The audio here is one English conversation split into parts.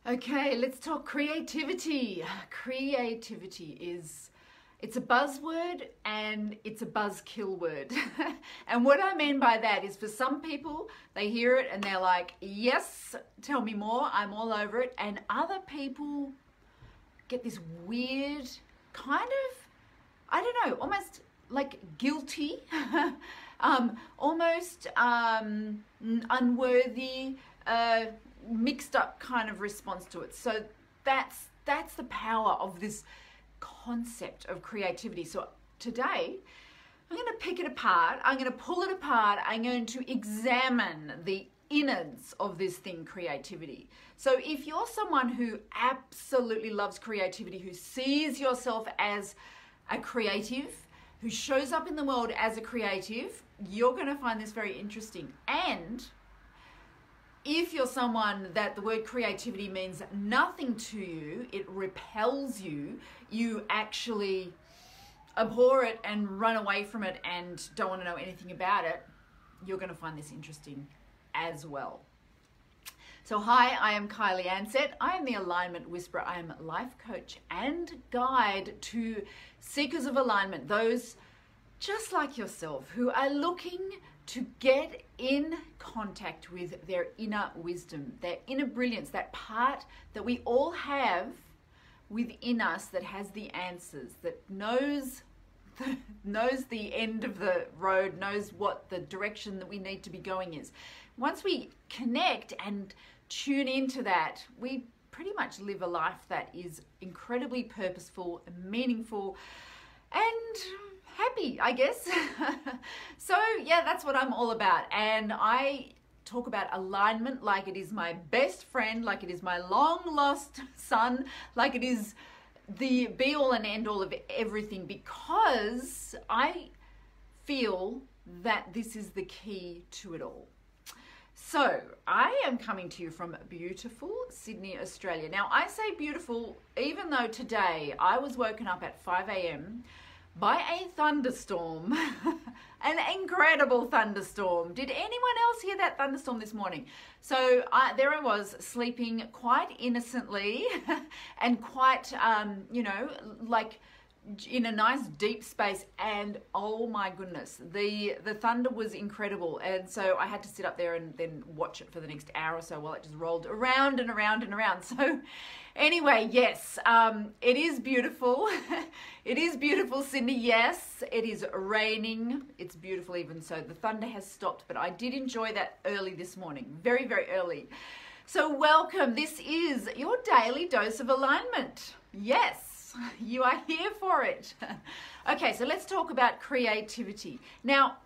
Okay, let's talk creativity. It's a buzzword and it's a buzzkill word. And what I mean by that is for some people, they hear it and they're like, yes, tell me more, I'm all over it. And other people get this weird kind of, I don't know, almost like guilty, almost unworthy, mixed up kind of response to it. So that's the power of this concept of creativity. So today I'm going to pick it apart, I'm going to pull it apart, I'm going to examine the innards of this thing, creativity. So if you're someone who absolutely loves creativity, who sees yourself as a creative, who shows up in the world as a creative, you're going to find this very interesting. And if you're someone that the word creativity means nothing to you, it repels you, you actually abhor it and run away from it and don't want to know anything about it, you're going to find this interesting as well. So hi, I am Kylie Ansett. I am the Alignment Whisperer. I am a life coach and guide to seekers of alignment, those just like yourself who are looking to get in contact with their inner wisdom, their inner brilliance, that part that we all have within us that has the answers, that knows the end of the road, knows what the direction that we need to be going is. Once we connect and tune into that, we pretty much live a life that is incredibly purposeful, meaningful, and happy, I guess. So yeah, that's what I'm all about. And I talk about alignment like it is my best friend, like it is my long lost son, like it is the be all and end all of everything, because I feel that this is the key to it all. So I am coming to you from beautiful Sydney, Australia. Now I say beautiful even though today I was woken up at 5 a.m. by a thunderstorm, an incredible thunderstorm. Did anyone else hear that thunderstorm this morning? So there I was sleeping quite innocently and quite, like in a nice deep space, and oh my goodness, the thunder was incredible. And so I had to sit up there and then watch it for the next hour or so while it just rolled around and around and around. So anyway, yes, it is beautiful. It is beautiful, Sydney. Yes, it is raining. It's beautiful even so. The thunder has stopped, but I did enjoy that early this morning, very, very early. So welcome. This is your daily dose of alignment. Yes. You are here for it. Okay, so let's talk about creativity. Now,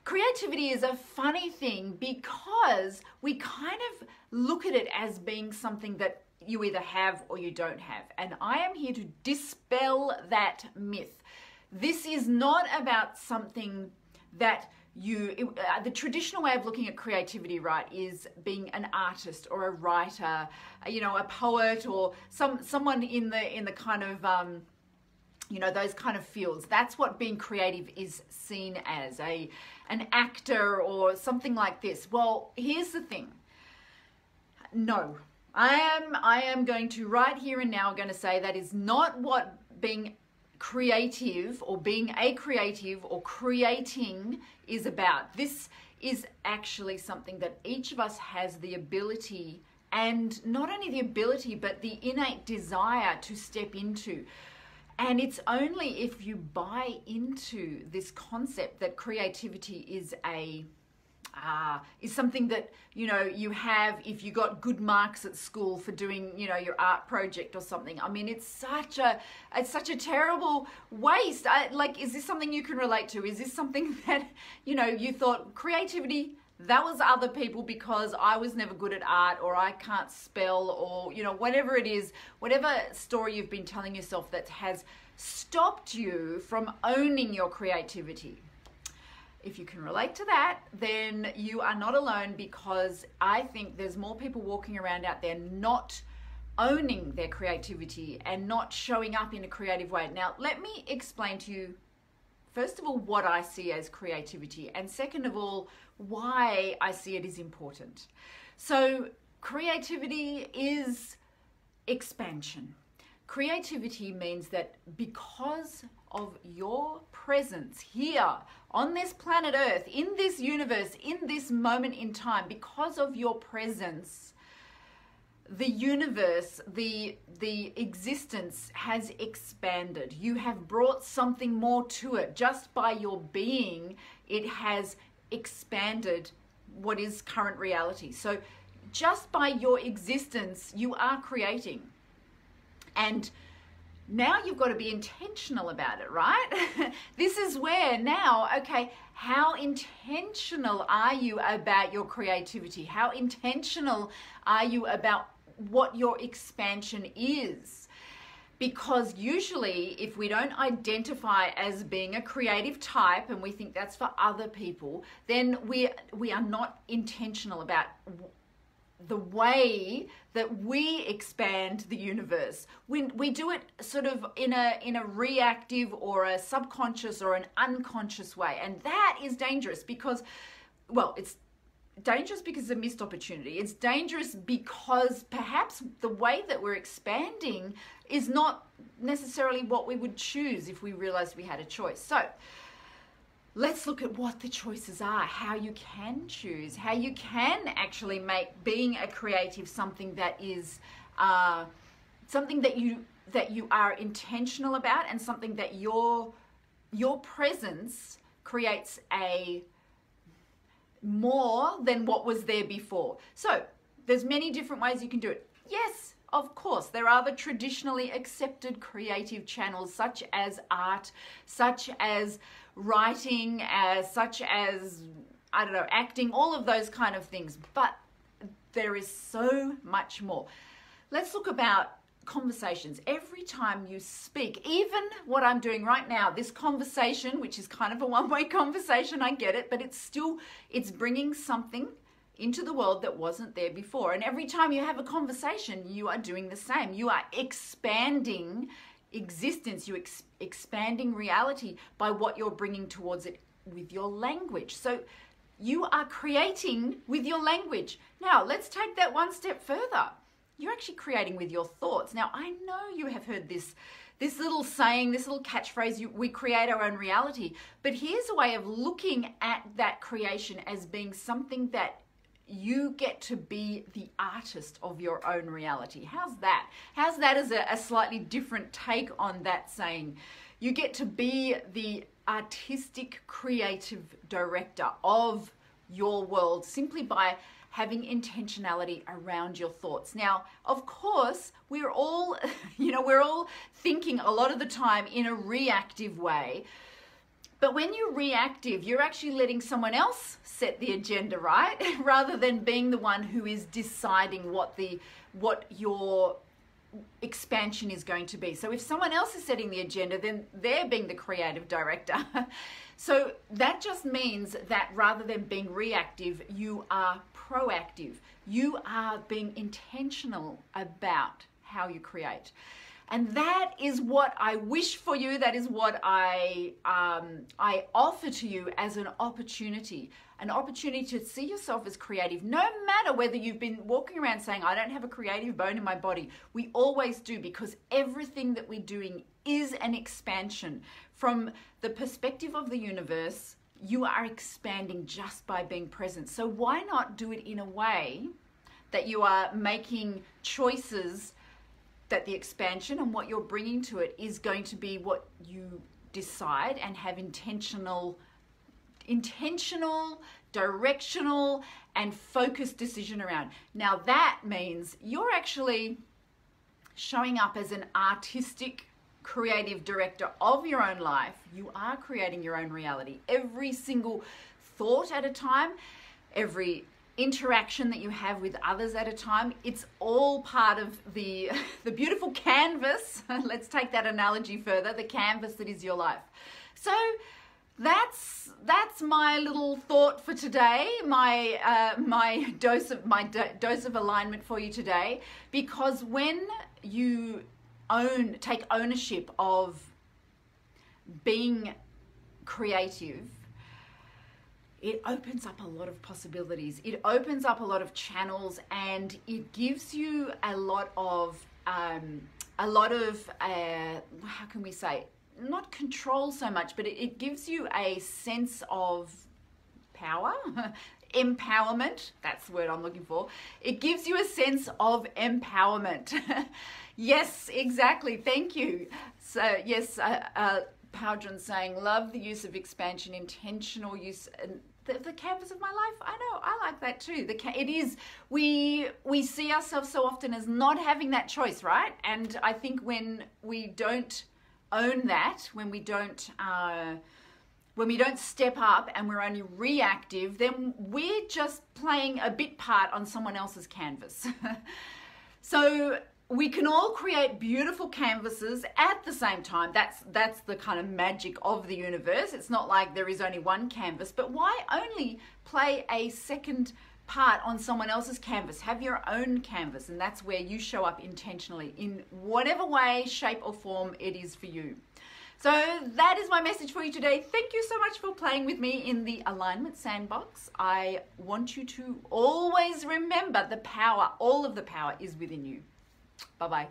creativity is a funny thing because we kind of look at it as being something that you either have or you don't have. And I am here to dispel that myth. This is not about something that the traditional way of looking at creativity, right, is being an artist or a writer, a poet, or someone in the kind of those kind of fields. That's what being creative is seen as, an actor or something like this. Well, here's the thing. No, I am going to right here and now going to say that is not what being creative or being a creative or creating is about. This is actually something that each of us has the ability, and not only the ability, but the innate desire to step into. And it's only if you buy into this concept that creativity is something that you have if you got good marks at school for doing your art project or something. I mean, it's such a terrible waste. Is this something you can relate to? Is this something that you thought creativity, that was other people because I was never good at art, or I can't spell, or whatever it is, whatever story you've been telling yourself that has stopped you from owning your creativity? If you can relate to that, then you are not alone, because I think there's more people walking around out there not owning their creativity and not showing up in a creative way. Now, let me explain to you, first of all, what I see as creativity, and second of all, why I see it as important. So creativity is expansion. Creativity means that because of your presence here on this planet Earth, in this universe, in this moment in time, because of your presence, the universe, the existence has expanded. You have brought something more to it. Just by your being, it has expanded what is current reality. So just by your existence, you are creating. And now you've got to be intentional about it, right? This is where now, okay, how intentional are you about your creativity? How intentional are you about what your expansion is? Because usually if we don't identify as being a creative type and we think that's for other people, then we are not intentional about the way that we expand the universe. We do it sort of in a reactive or a subconscious or an unconscious way. And that is dangerous because, well, it's dangerous because it's a missed opportunity. It's dangerous because perhaps the way that we're expanding is not necessarily what we would choose if we realized we had a choice. So let's look at what the choices are, how you can choose, how you can actually make being a creative something that is something that you are intentional about, and something that your presence creates a more than what was there before. So there's many different ways you can do it. Yes, of course, there are the traditionally accepted creative channels such as art, such as writing, such as, I don't know, acting, all of those kind of things. But there is so much more. Let's look about conversations. Every time you speak, even what I'm doing right now, this conversation, which is kind of a one-way conversation, I get it, but it's bringing something into the world that wasn't there before. And every time you have a conversation, you are doing the same. You are expanding existence, you expanding reality by what you're bringing towards it with your language. So you are creating with your language. Now, let's take that one step further. You're actually creating with your thoughts. Now, I know you have heard this little saying, this little catchphrase, we create our own reality. But here's a way of looking at that creation as being something that you get to be the artist of your own reality. How's that? How's that as a slightly different take on that saying? You get to be the artistic creative director of your world simply by having intentionality around your thoughts. Now, of course, we're all, we're all thinking a lot of the time in a reactive way. But when you're reactive, you're actually letting someone else set the agenda, right? Rather than being the one who is deciding what your expansion is going to be. So if someone else is setting the agenda, then they're being the creative director. So that just means that rather than being reactive, you are proactive. You are being intentional about how you create. And that is what I wish for you. That is what I offer to you as an opportunity to see yourself as creative, no matter whether you've been walking around saying, I don't have a creative bone in my body. We always do, because everything that we're doing is an expansion. From the perspective of the universe, you are expanding just by being present. So why not do it in a way that you are making choices that the expansion and what you're bringing to it is going to be what you decide and have intentional, directional, and focused decision around. Now that means you're actually showing up as an artistic, creative director of your own life. You are creating your own reality. Every single thought at a time, every interaction that you have with others at a time, it's all part of the beautiful canvas. Let's take that analogy further, the canvas that is your life. So that's my little thought for today, my dose of alignment for you today. Because when you take ownership of being creative, it opens up a lot of possibilities. It opens up a lot of channels, and it gives you a lot of how can we say, not control so much, but it gives you a sense of power, empowerment. That's the word I'm looking for. It gives you a sense of empowerment. Yes, exactly. Thank you. So yes, Powdron saying, love the use of expansion, intentional use, and the canvas of my life. I know, I like that too. It is, we see ourselves so often as not having that choice, right? And I think when we don't own that, when we don't step up and we're only reactive, then we're just playing a bit part on someone else's canvas. So we can all create beautiful canvases at the same time. That's the kind of magic of the universe. It's not like there is only one canvas, but why only play a second part on someone else's canvas? Have your own canvas, and that's where you show up intentionally in whatever way, shape or form it is for you. So that is my message for you today. Thank you so much for playing with me in the Alignment Sandbox. I want you to always remember the power, all of the power is within you. Bye-bye.